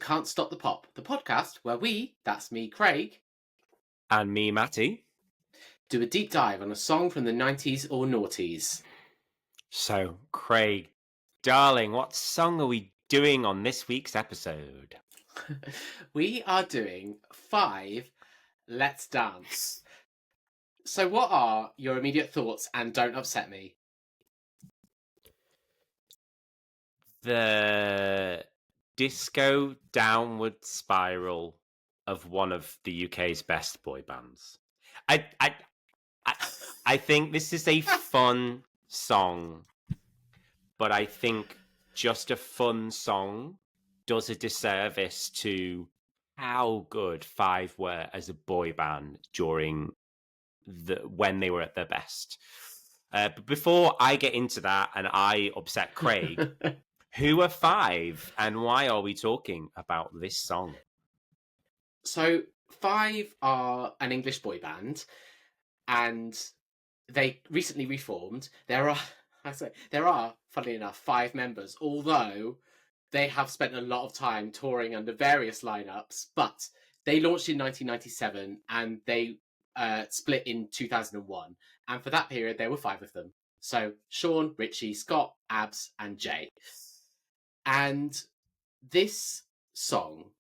Can't Stop the Pop, the podcast where we, that's me, Craig, and me, Matty, do a deep dive on a song from the 90s or noughties. So, Craig, darling, what song are we doing on this week's episode? We are doing 5 Let's Dance. So what are your immediate thoughts, and don't upset me? The disco downward spiral of one of the UK's best boy bands. I think this is a fun song, but I think just a fun song does a disservice to how good Five were as a boy band during when they were at their best. But before I get into that and I upset Craig, who are Five and why are we talking about this song? So Five are an English boy band, and they recently reformed. There are, funnily enough, 5 members, although they have spent a lot of time touring under various lineups. But they launched in 1997 and they split in 2001. And for that period, there were 5 of them. So Sean, Richie, Scott, Abs, and Jay. And this song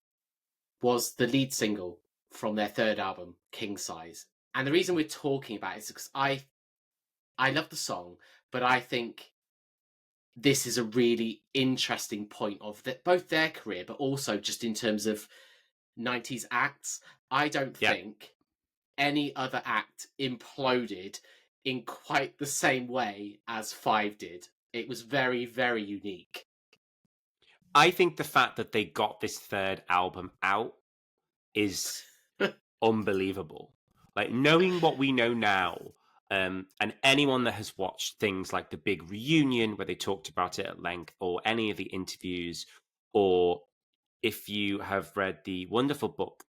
was the lead single from their third album, Kingsize. And the reason we're talking about it is because I love the song, but I think this is a really interesting point of both their career, but also just in terms of 90s acts. I don't think any other act imploded in quite the same way as Five did. It was very, very unique. I think the fact that they got this third album out is unbelievable. Like, knowing what we know now, and anyone that has watched things like the big reunion where they talked about it at length, or any of the interviews, or if you have read the wonderful book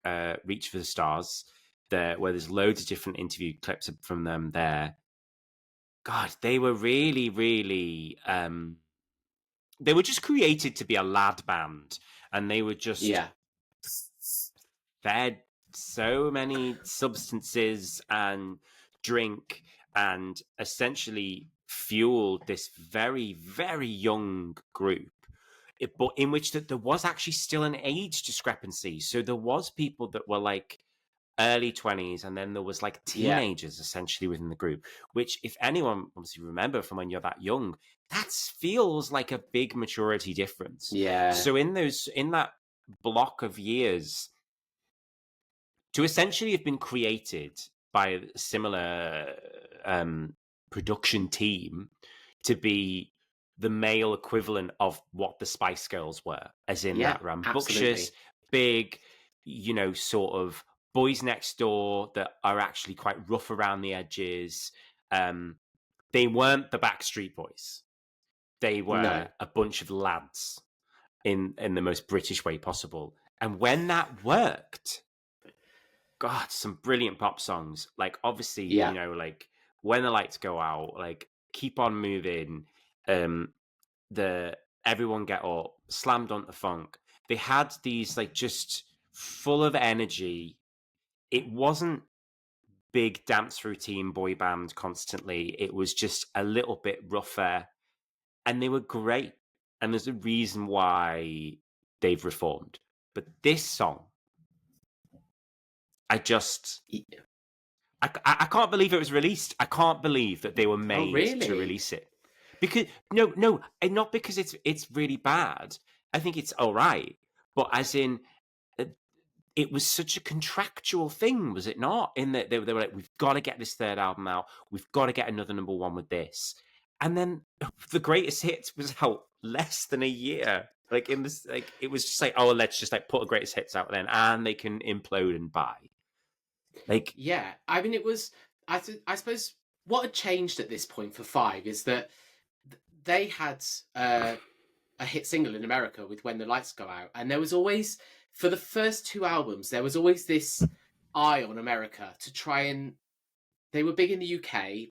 Reach for the Stars, where there's loads of different interview clips from them there. God, they were really, really they were just created to be a lad band, and they were just fed so many substances and drink and essentially fueled this very, very young group, but in which there was actually still an age discrepancy. So there was people that were like early 20s, and then there was like teenagers essentially within the group, which, if anyone obviously remember from when you're that young, that feels like a big maturity difference. So in that block of years, to essentially have been created by a similar production team to be the male equivalent of what the Spice Girls were, as in that rambunctious, big, sort of boys next door that are actually quite rough around the edges. They weren't the Backstreet Boys. They were a bunch of lads in the most British way possible. And when that worked, God, some brilliant pop songs. Like, obviously, like When the Lights Go Out, like Keep on Moving, the Everyone Get Up, Slam Dunk the Funk. They had these like just full of energy. It wasn't big dance routine boy band constantly. It was just a little bit rougher, and they were great. And there's a reason why they've reformed. But this song, I can't believe it was released. I can't believe that they were made to release it. Because no, and not because it's really bad. I think it's all right, but as in, it was such a contractual thing, was it not? In that they were like, we've got to get this third album out. We've got to get another number one with this. And then the greatest hits was out less than a year. Like, in this, like, it was just like, oh, let's just like put a greatest hits out then, and they can implode and buy. Like, I mean, it was. I suppose what had changed at this point for Five is that they had a hit single in America with When the Lights Go Out, and there was always, for the first 2 albums, there was always this eye on America to try and. They were big in the UK,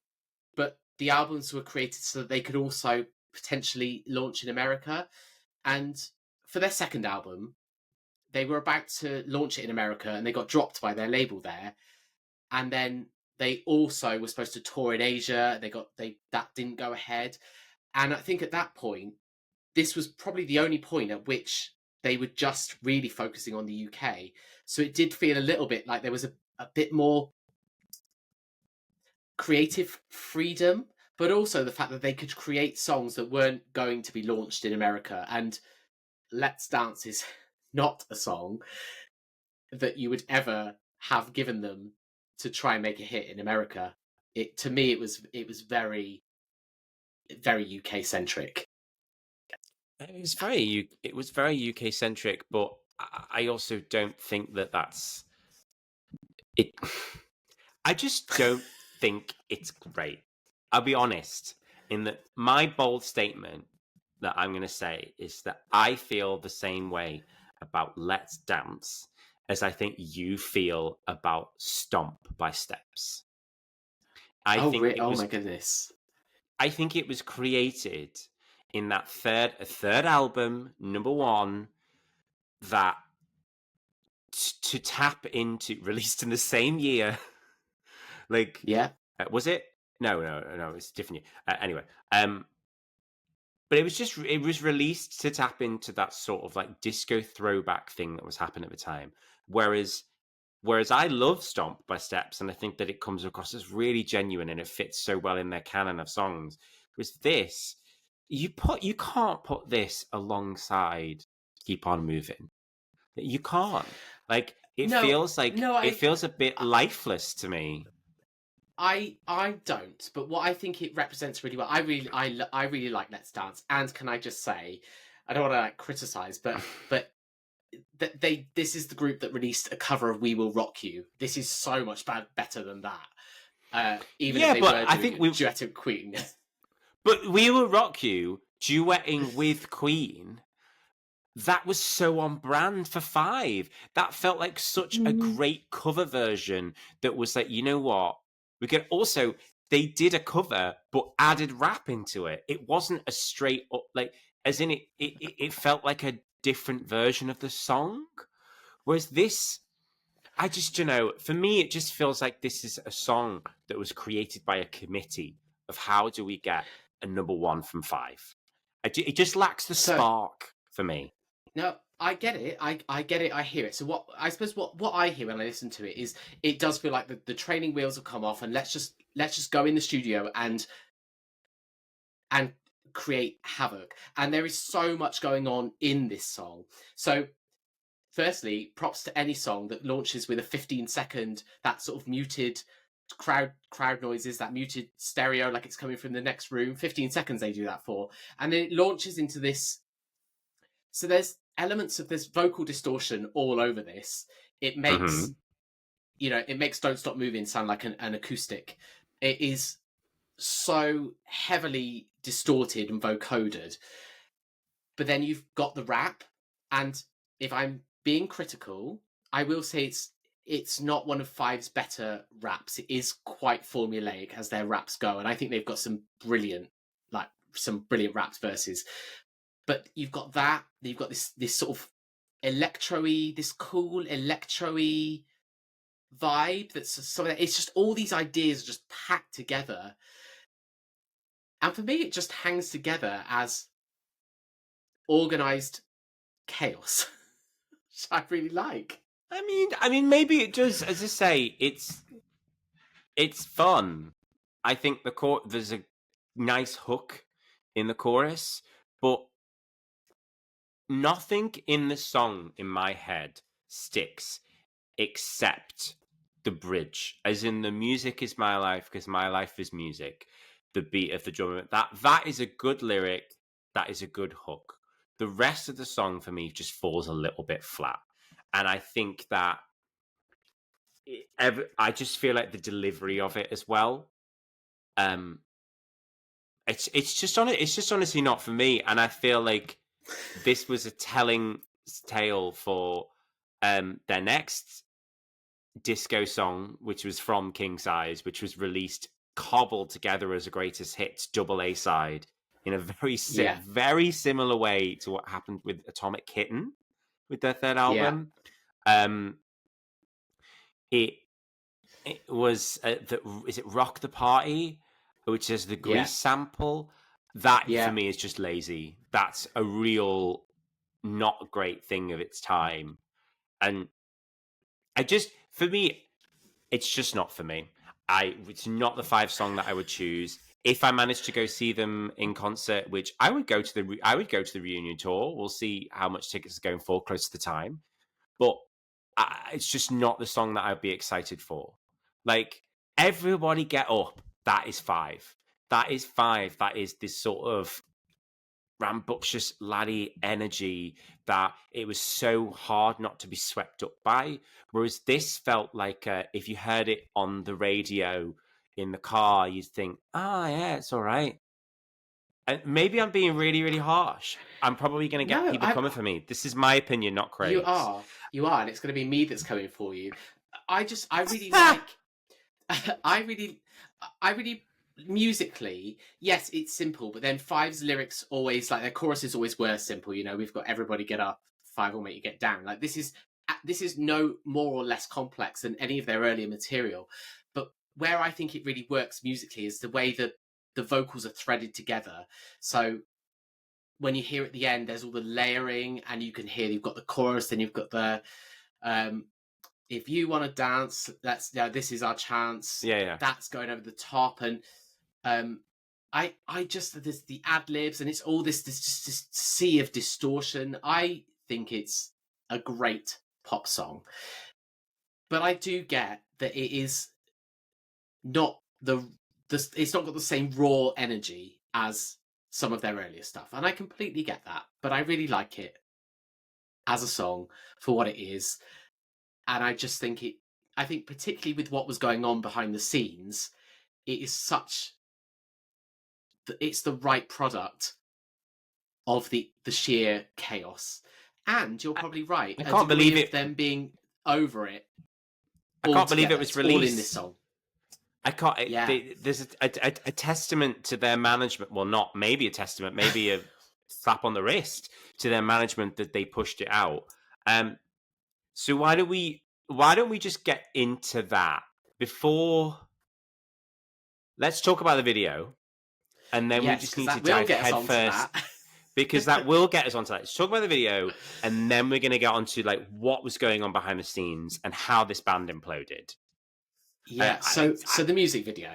but the albums were created so that they could also potentially launch in America. And for their second album, they were about to launch it in America, and they got dropped by their label there. And then they also were supposed to tour in Asia. That didn't go ahead. And I think at that point, this was probably the only point at which they were just really focusing on the UK. So it did feel a little bit like there was a bit more creative freedom, but also the fact that they could create songs that weren't going to be launched in America. And Let's Dance is not a song that you would ever have given them to try and make a hit in America. To me, it was very, very UK centric. It was very UK centric, but I also don't think that's it. I just don't think it's great. I'll be honest, in that my bold statement that I'm going to say is that I feel the same way about Let's Dance as I think you feel about Stomp by Steps. Oh my goodness. I think it was created in that third album, number one, that to tap into, released in the same year. Like, yeah, was it? No, it's different year. Anyway, but it was released to tap into that sort of like disco throwback thing that was happening at the time. Whereas I love Stomp by Steps, and I think that it comes across as really genuine and it fits so well in their canon of songs. Was this, you can't put this alongside Keep On Moving. You can't. Like, it feels a bit lifeless to me. I don't, but what I think it represents really well. I really like Let's Dance, and can I just say, I don't want to like criticize, but this is the group that released a cover of "We Will Rock You." This is so much better than that. Even if they were doing a duet with Queen. But "We Will Rock You" duetting with Queen, that was so on brand for Five. That felt like such a great cover version that was like, you know what? We could also, they did a cover, but added rap into it. It wasn't a straight up, like, as in it felt like a different version of the song. Whereas this, I just, for me, it just feels like this is a song that was created by a committee of how do we get a number one from Five. It just lacks the spark for me. No, I get it. I get it. I hear it. So what I hear when I listen to it is it does feel like the training wheels have come off, and let's just go in the studio and create havoc. And there is so much going on in this song. So firstly, props to any song that launches with a 15-second, that sort of muted crowd noises, that muted stereo like it's coming from the next room. 15 seconds they do that for. And then it launches into this. So there's elements of this vocal distortion all over this. It makes, it makes Don't Stop Moving sound like an acoustic. It is so heavily distorted and vocoded. But then you've got the rap, and if I'm being critical, I will say it's not one of Five's better raps. It is quite formulaic as their raps go, and I think they've got some brilliant raps verses. But you've got that. You've got this sort of electro-y, this cool electro-y vibe. It's just all these ideas just packed together, and for me, it just hangs together as organized chaos, which I really like. I mean, maybe it does. As I say, it's fun. I think there's a nice hook in the chorus, but nothing in the song in my head sticks except the bridge. As in, the music is my life because my life is music. The beat of the drum, that is a good lyric. That is a good hook. The rest of the song for me just falls a little bit flat. And I think that I just feel like the delivery of it as well. It's just honestly not for me. And I feel like this was a telling tale for their next disco song, which was from Kingsize, which was released cobbled together as a greatest hits double A side in a very similar way to what happened with Atomic Kitten. with their third Yeah. album. It was is it Rock the Party, which is the Yeah. Grease sample. That for Yeah. me is just lazy. That's a real not great thing of its time, and for me, it's just not for me. It's not the 5 song that I would choose. If I managed to go see them in concert, which I would go to the reunion tour. We'll see how much tickets are going for close to the time. But it's just not the song that I'd be excited for. Like, everybody get up. That is 5. That is 5. That is this sort of rambunctious laddie energy that it was so hard not to be swept up by. Whereas this felt like if you heard it on the radio in the car, you'd think, yeah, it's all right. And maybe I'm being really, really harsh. I'm probably going to get No, people coming for me. This is my opinion, not you Craig's. are. You are, and it's going to be me that's coming for you. I really like. I really, I really musically, yes, it's simple, but then Five's lyrics always like their choruses always were simple. You know, we've got everybody get up, Five will make you get down. Like this is no more or less complex than any of their earlier material. But where I think it really works musically is the way that the vocals are threaded together. So when you hear at the end, there's all the layering, and you can hear you've got the chorus, then you've got the if you want to dance, this is our chance. Yeah. That's going over the top, and I just there's the ad libs, and it's all this sea of distortion. I think it's a great pop song, but I do get that it is not it's not got the same raw energy as some of their earlier stuff, and I completely get that. But I really like it as a song for what it is. And I just think I think particularly with what was going on behind the scenes, it is it's the right product of the sheer chaos. And you're probably right. I A can't degree believe of it. them being over it. I can't believe it was it's released. all in this song. I can't. Yeah. There's a testament to their management. Well, not maybe a testament, maybe a slap on the wrist to their management that they pushed it out. So why don't we just get into that before? Let's talk about the video, and then we just need to dive headfirst because that will get us onto that. Let's talk about the video, and then we're going to get onto like what was going on behind the scenes and how this band imploded. Yeah. So the music video.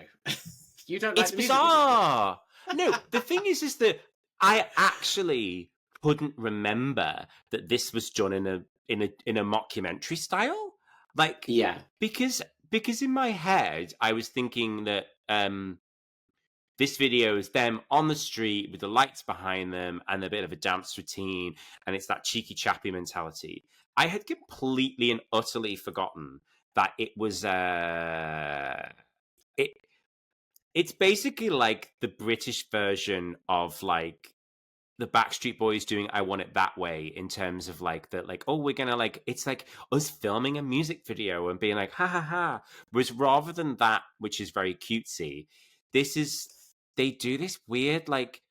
You don't like it's the bizarre. Music video? No, the thing is that I actually couldn't remember that this was done in a mockumentary style. Like, yeah, because in my head I was thinking that this video is them on the street with the lights behind them and a bit of a dance routine, and it's that cheeky chappy mentality. I had completely and utterly forgotten that it was it's basically like the British version of like the Backstreet Boys doing I Want It That Way, in terms of like that, like, oh, we're gonna like, it's like us filming a music video and being like, ha ha ha. Whereas rather than that, which is very cutesy, they do this weird, like,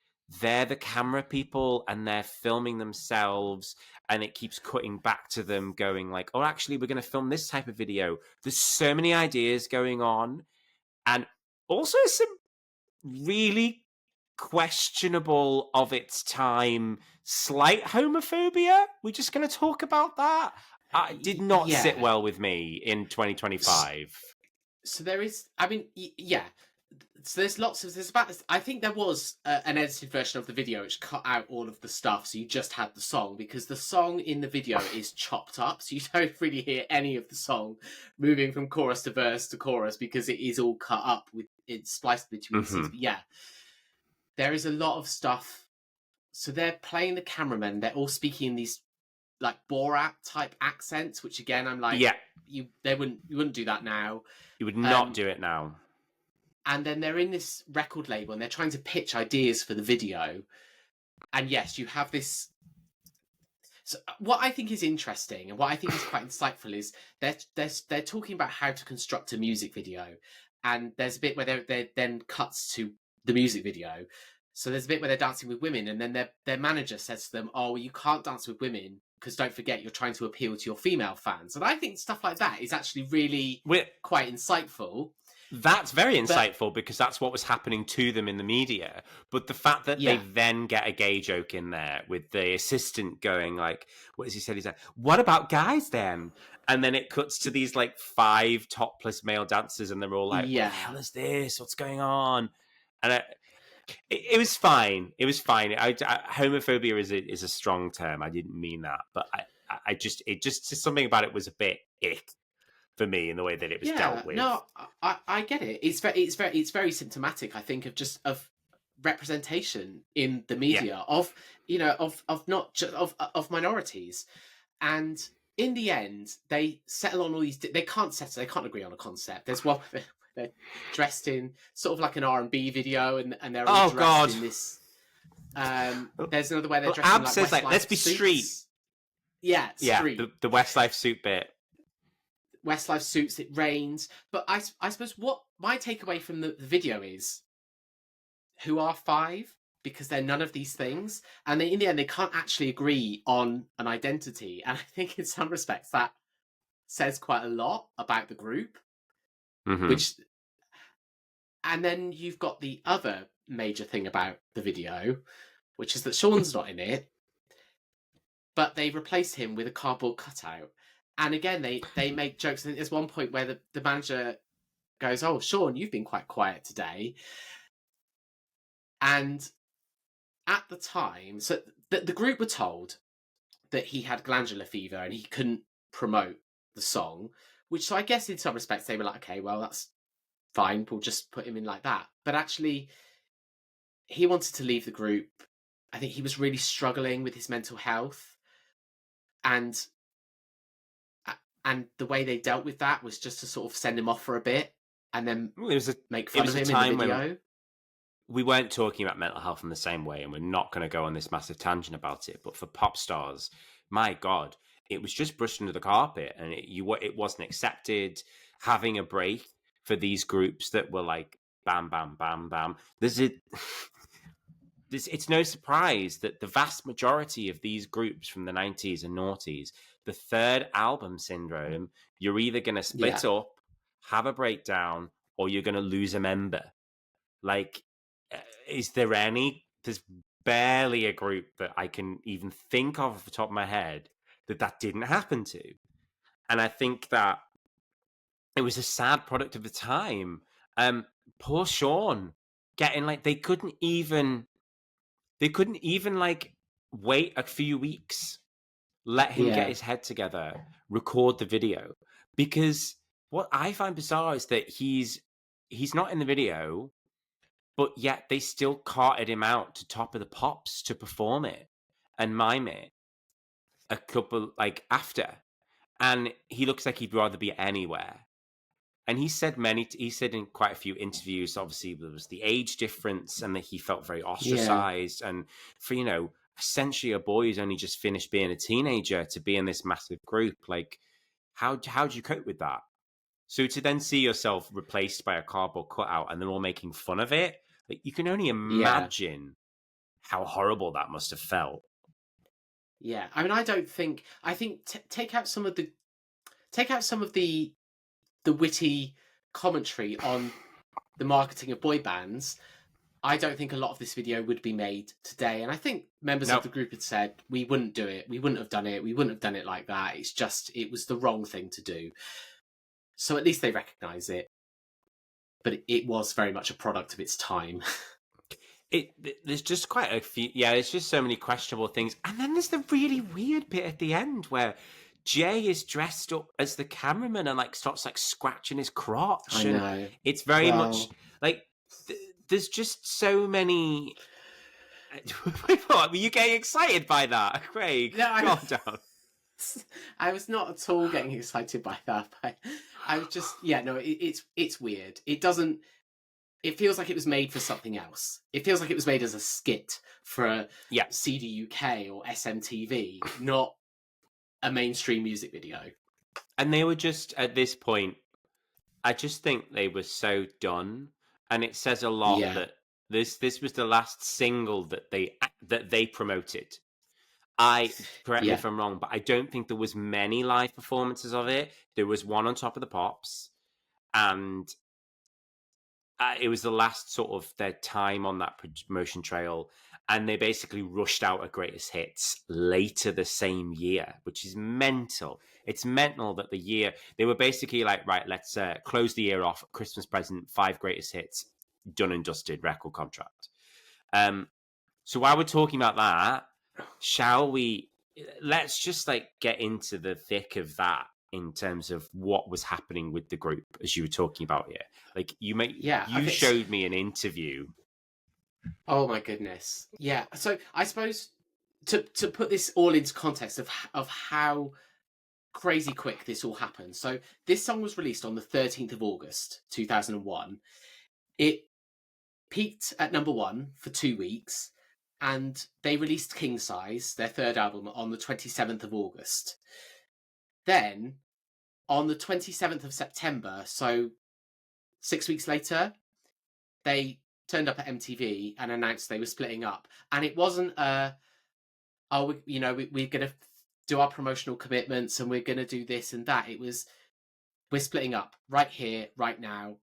they're the camera people and they're filming themselves, and it keeps cutting back to them going like, oh, actually, we're gonna film this type of video. There's so many ideas going on, and also some really questionable of its time slight homophobia. We're just going to talk about that. It did not sit well with me in 2025. So there is, I mean, yeah. So I think there was an edited version of the video which cut out all of the stuff, so you just had the song, because the song in the video is chopped up, so you don't really hear any of the song moving from chorus to verse to chorus, because it is all cut up with it spliced between scenes. But yeah, there is a lot of stuff. So they're playing the cameramen. They're all speaking in these like Borat type accents, which again, I'm like, yeah, you wouldn't do that now. You would not do it now. And then they're in this record label and they're trying to pitch ideas for the video. And yes, you have this. So what I think is interesting and what I think is quite insightful is they're talking about how to construct a music video. And there's a bit where they then cuts to the music video. So there's a bit where they're dancing with women, and then their manager says to them, oh, well, you can't dance with women because don't forget, you're trying to appeal to your female fans. And I think stuff like that is actually really quite insightful. That's very insightful because that's what was happening to them in the media. But the fact that they then get a gay joke in there with the assistant going like, what has he said? He's like, what about guys then? And then it cuts to these like 5 topless male dancers and they're all like, what the hell is this? What's going on? And it was fine. It was fine. Homophobia is a strong term. I didn't mean that. But just something about it was a bit ick for me in the way that it was dealt with. No, I get it. It's very symptomatic, I think, of representation in the media of not just of minorities, and in the end they settle on all these. They can't agree on a concept. There's one where they're dressed in sort of like an R&B video, and they're all dressed in this. There's another where they're dressed in like Westlife let's be suits. street. Yeah, street. The Westlife suit bit. Westlife suits, it rains. But I suppose what my takeaway from the video is, who are 5? Because they're none of these things. And in the end, they can't actually agree on an identity. And I think in some respects, that says quite a lot about the group. Mm-hmm. And then you've got the other major thing about the video, which is that Sean's not in it. But they replaced him with a cardboard cutout. And again, they make jokes. I think there's one point where the manager goes, "Oh, Sean, you've been quite quiet today." And at the time, so the group were told that he had glandular fever and he couldn't promote the song, which, so I guess in some respects they were like, okay, well, that's fine. We'll just put him in like that. But actually, he wanted to leave the group. I think he was really struggling with his mental health. And the way they dealt with that was just to sort of send him off for a bit and then make fun of him in the video. We weren't talking about mental health in the same way, and we're not going to go on this massive tangent about it. But for pop stars, my God, it was just brushed under the carpet, and it wasn't accepted. Having a break for these groups that were like bam, bam, bam, bam. It's no surprise that the vast majority of these groups from the 90s and noughties, the third album syndrome, you're either going to split up, have a breakdown, or you're going to lose a member. Like, there's barely a group that I can even think of off the top of my head that didn't happen to. And I think that it was a sad product of the time. Poor Sean getting like, they couldn't even like wait a few weeks, let him get his head together, record the video. Because what I find bizarre is that he's not in the video, but yet they still carted him out to Top of the Pops to perform it and mime it a couple like after. And he looks like he'd rather be anywhere. And he said in quite a few interviews, obviously there was the age difference and that he felt very ostracized. And for, essentially a boy who's only just finished being a teenager to be in this massive group, like how do you cope with that? So to then see yourself replaced by a cardboard cutout and they're all making fun of it, like you can only imagine how horrible that must have felt. Yeah, I mean, I think take out some of the witty commentary on the marketing of boy bands. I don't think a lot of this video would be made today. And I think members of the group had said, we wouldn't do it. We wouldn't have done it. We wouldn't have done it like that. It was the wrong thing to do. So at least they recognise it. But it was very much a product of its time. There's just quite a few. Yeah, there's just so many questionable things. And then there's the really weird bit at the end where Jay is dressed up as the cameraman and like starts like scratching his crotch. I know. It's very much like there's just so many. What, were you getting excited by that, Craig? No, calm down. I was not at all getting excited by that. But I was just it's weird. It feels like it was made for something else. It feels like it was made as a skit for CD UK or SMTV, not a mainstream music video. And they were just, at this point, I just think they were so done. And it says a lot that this was the last single that they promoted. Correct me Yeah. if I'm wrong, but I don't think there was many live performances of it. There was one on Top of the Pops, and it was the last sort of their time on that promotion trail, and they basically rushed out a greatest hits later the same year, which is mental. It's mental that the year they were basically like, right, let's close the year off, Christmas present, 5 greatest hits, done and dusted, record contract. So while we're talking about that, shall we? Let's just like get into the thick of that in terms of what was happening with the group, as you were talking about here. Like Yeah. you Okay. showed me an interview. Oh my goodness. Yeah. So I suppose to put this all into context of how crazy quick this all happened. So this song was released on the 13th of August 2001. It peaked at number 1 for 2 weeks, and they released Kingsize, their third album, on the 27th of August. Then on the 27th of September, so 6 weeks later, they turned up at MTV and announced they were splitting up. And it wasn't we're going to do our promotional commitments and we're going to do this and that. It was, we're splitting up right here, right now.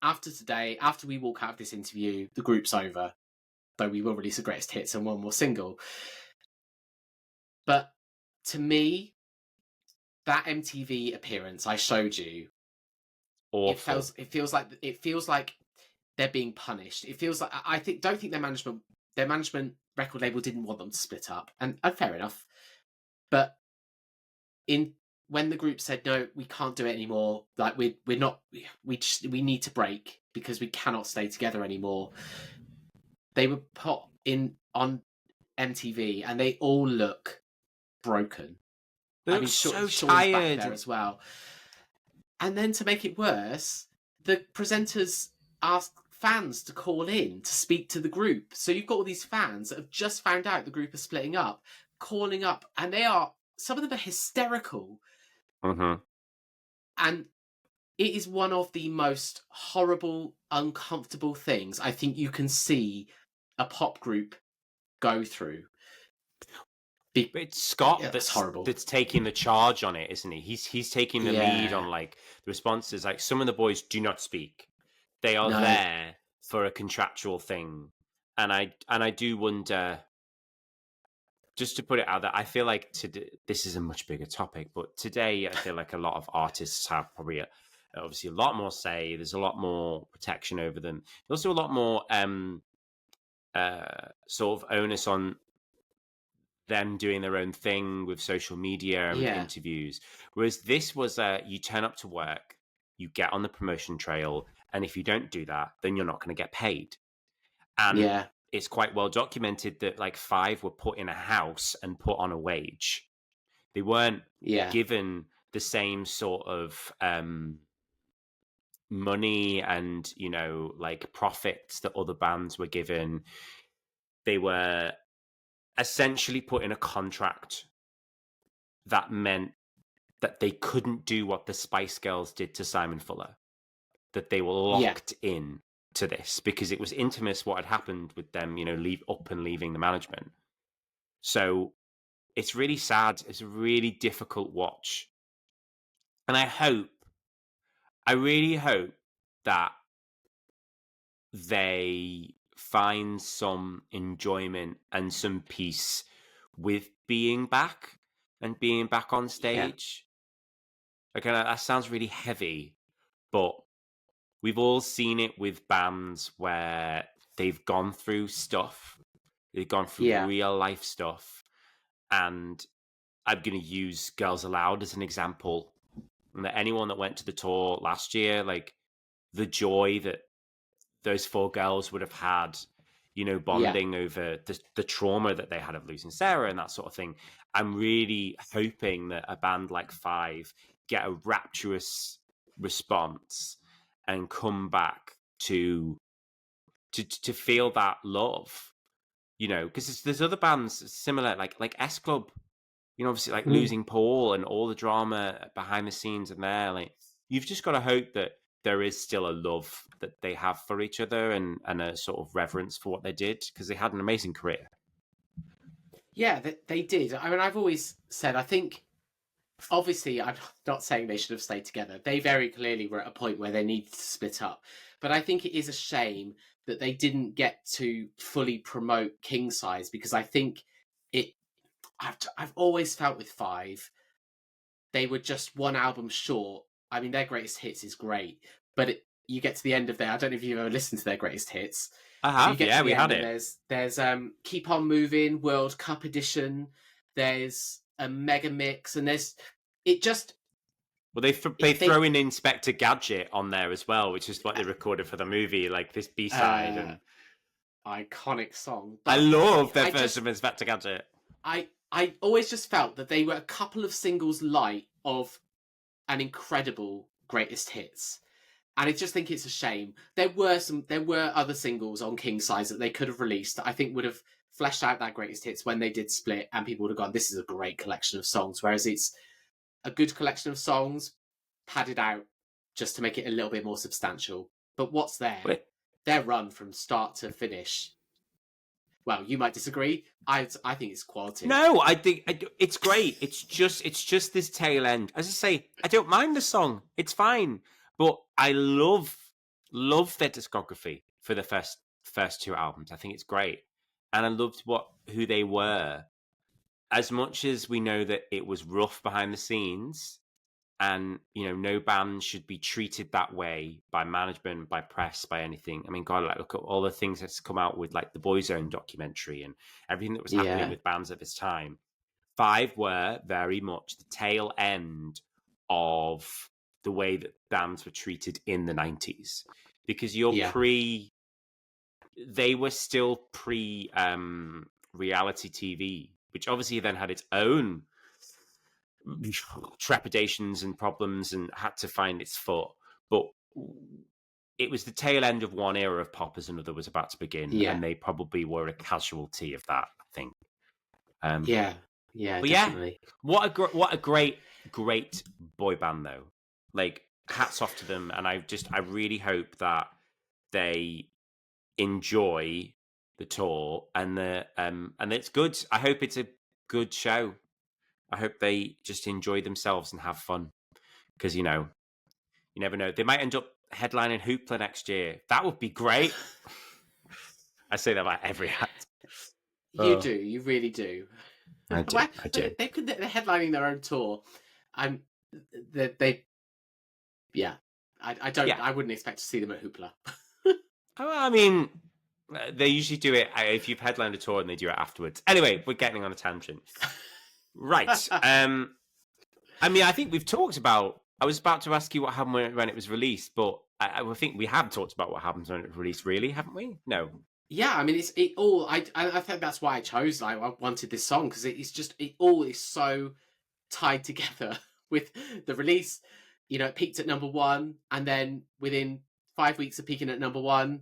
After today, after we walk out of this interview, the group's over. Though we will release a greatest hits and one more single. But to me, that MTV appearance I showed you, Awful. it feels like they're being punished. It feels like don't think their management record label didn't want them to split up, and fair enough. But when the group said no, we can't do it anymore. Like we need to break because we cannot stay together anymore. They were put on MTV, and they all look broken. They look so tired. Back there as well. And then to make it worse, the presenters asked fans to call in to speak to the group. So you've got all these fans that have just found out the group is splitting up, calling up, and some of them are hysterical. Mm-hmm. And it is one of the most horrible, uncomfortable things I think you can see a pop group go through. It's Scott that's horrible. That's taking the charge on it, isn't he? He's taking the lead on like the responses. Like some of the boys do not speak; they are there for a contractual thing, and I do wonder. Just to put it out there, I feel like this is a much bigger topic, but today I feel like a lot of artists have probably obviously a lot more say. There's a lot more protection over them. There's also a lot more sort of onus on them doing their own thing with social media and with interviews. Whereas this was you turn up to work, you get on the promotion trail, and if you don't do that, then you're not going to get paid. And it's quite well documented that like 5 were put in a house and put on a wage. They weren't given the same sort of money and, you know, like profits that other bands were given. They were essentially put in a contract that meant that they couldn't do what the Spice Girls did to Simon Fuller, that they were locked in to this because it was infamous what had happened with them, you know, leaving the management. So it's really sad. It's a really difficult watch. And I really hope that they find some enjoyment and some peace with being back and being back on stage. Like, that sounds really heavy, but we've all seen it with bands where they've gone through stuff. They've gone through real life stuff. And I'm going to use Girls Aloud as an example. And that anyone that went to the tour last year, like the joy that those 4 girls would have had, you know, bonding over the trauma that they had of losing Sarah and that sort of thing. I'm really hoping that a band like 5 get a rapturous response and come back to feel that love, you know, because there's other bands similar, like S Club, you know, obviously like losing Paul and all the drama behind the scenes and there, like you've just got to hope that there is still a love that they have for each other and a sort of reverence for what they did because they had an amazing career. Yeah, they did. I mean, I've always said, I think, obviously, I'm not saying they should have stayed together. They very clearly were at a point where they needed to split up. But I think it is a shame that they didn't get to fully promote Kingsize, because I think it. I've always felt with Five, they were just one album short. I mean, their greatest hits is great, but you get to the end of their. I don't know if you've ever listened to their greatest hits. I So you have, get to yeah, the we end had and it. there's Keep On Moving World Cup edition. There's a mega mix, and there's it just Well, they they throw in Inspector Gadget on there as well, which is what they recorded for the movie, like this B side, uh, and iconic song. I But love their I version just of Inspector Gadget. I always just felt that they were a couple of singles light of an incredible greatest hits. And I just think it's a shame. There were other singles on Kingsize that they could have released that I think would have fleshed out that greatest hits when they did split, and people would have gone, this is a great collection of songs. Whereas it's a good collection of songs padded out just to make it a little bit more substantial. But what's there? Wait, Their run from start to finish. Well, you might disagree. I think it's quality. no, I think it's great. It's just this tail end. As I say, I don't mind the song. It's fine, but I love their discography for the first two albums. I think it's great, and I loved who they were. As much as we know that it was rough behind the scenes, and no band should be treated that way by management, by press, by anything. I mean, God, like look at all the things that's come out with like the Boyzone documentary and everything that was happening with bands at this time. Five were very much the tail end of the way that bands were treated in the 90s, because they were still pre reality TV, which obviously then had its own trepidations and problems and had to find its foot. But it was the tail end of one era of pop as another was about to begin, and they probably were a casualty of that, I think. Yeah, but definitely. Yeah, what a great boy band though. Like, hats off to them, and I really hope that they enjoy the tour and it's good. I hope it's a good show. I hope they just enjoy themselves and have fun, because you never know. They might end up headlining Hoopla next year. That would be great. I say that about every act. You do. You really do. I do. They're headlining their own tour. They yeah. I don't. Yeah. I wouldn't expect to see them at Hoopla. I mean, they usually do it if you've headlined a tour and they do it afterwards. Anyway, we're getting on a tangent. Right. I mean, I think we've talked about. I was about to ask you what happened when it was released, but I think we have talked about what happens when it was released, really, haven't we? No. Yeah, I mean, it all. I think that's why I chose. I wanted this song, because it's just it all is so tied together with the release. It peaked at number one, and then within 5 weeks of peaking at number one,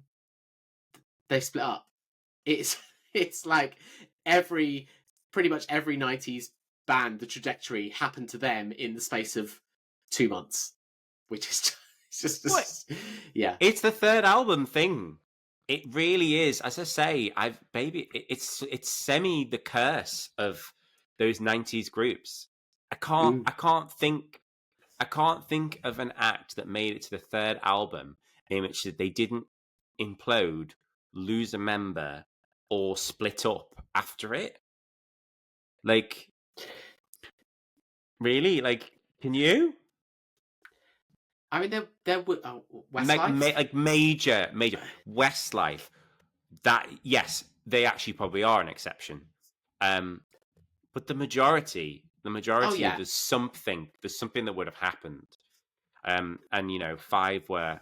they split up. It's like pretty much every 90s band, the trajectory happened to them in the space of 2 months, which is just yeah. It's the third album thing. It really is. As I say, it's semi the curse of those 90s groups. I can't think of an act that made it to the third album in which they didn't implode, lose a member, or split up after it. Like, really? Like, can you? I mean, there were Westlife, like major Westlife. That, yes, they actually probably are an exception. But the majority, there's something that would have happened. And Five were,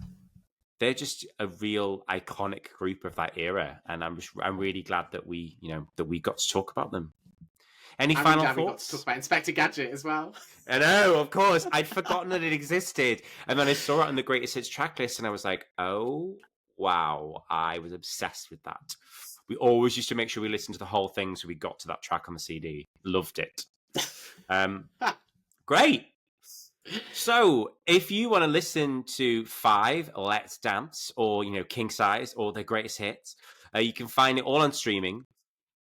they're just a real iconic group of that era, and I'm really glad that we got to talk about them. Any final thoughts? We got to talk about Inspector Gadget as well. I know, of course. I'd forgotten that it existed, and then I saw it on the Greatest Hits track list, and I was like, "Oh, wow!" I was obsessed with that. We always used to make sure we listened to the whole thing, so we got to that track on the CD. Loved it. Great. So, if you want to listen to Five, Let's Dance, or Kingsize, or their greatest hits, you can find it all on streaming.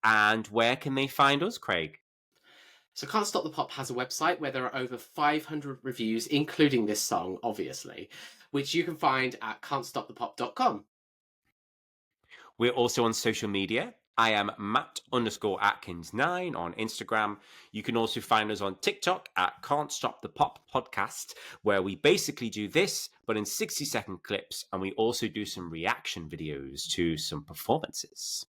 And where can they find us, Craig? So Can't Stop the Pop has a website where there are over 500 reviews, including this song, obviously, which you can find at can'tstopthepop.com. We're also on social media. I am Matt_Atkins9 on Instagram. You can also find us on TikTok at Can't Stop the Pop Podcast, where we basically do this, but in 60-second clips, and we also do some reaction videos to some performances.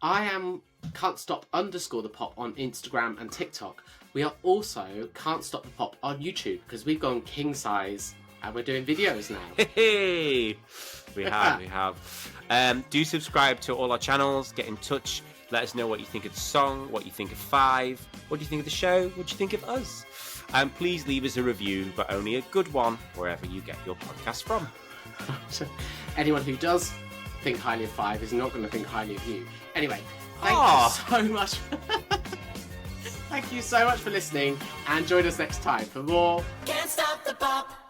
I am Can't Stop _the Pop on Instagram and TikTok. We are also Can't Stop the Pop on YouTube because we've gone Kingsize and we're doing videos now. Hey, we have. Do subscribe to all our channels. Get in touch. Let us know what you think of the song, what you think of Five, what do you think of the show, what do you think of us. And please leave us a review, but only a good one, wherever you get your podcast from. Anyone who does think highly of Five is not going to think highly of you. Anyway, thank you so much. Thank you so much for listening, and join us next time for more Can't stop the pop.